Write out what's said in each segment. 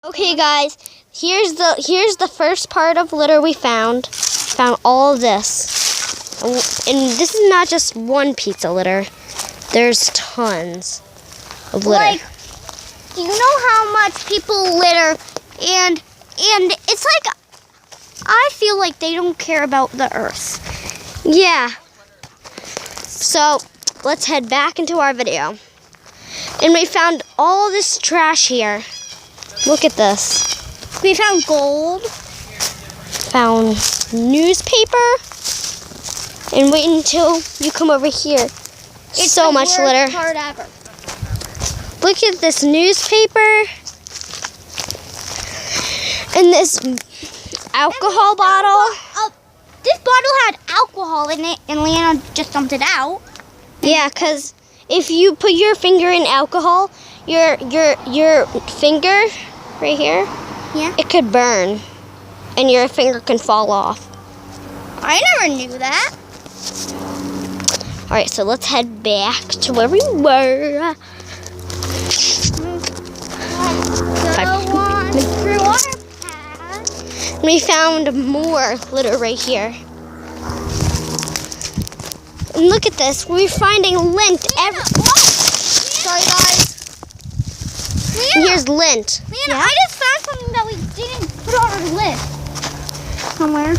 Okay guys, here's the first part of litter we found. Found all of this. And this is not just one pizza litter. There's tons of litter. Like, do you know how much people litter? And it's like, I feel like they don't care about the earth. Yeah. So, let's head back into our video. And we found all this trash here. Look at this. We found gold. Found newspaper. And wait until you come over here. It's so the much worst litter. part ever. Look at this newspaper. And this alcohol bottle. This bottle had alcohol in it, and Leanna just dumped it out. Yeah, because if you put your finger in alcohol, your finger right here, Yeah. it could burn, and your finger can fall off. I never knew that. All right, so let's head back to where we were. Go on through our path. We found more litter right here. And look at this. We're finding lint. Sorry, guys. And here's lint. Leanna, I just found something that we didn't put on our list. Somewhere.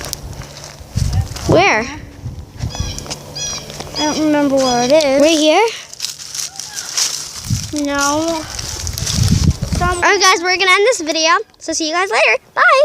Where? I don't remember where it is. Right here? No. All right, guys, we're going to end this video. So see you guys later. Bye.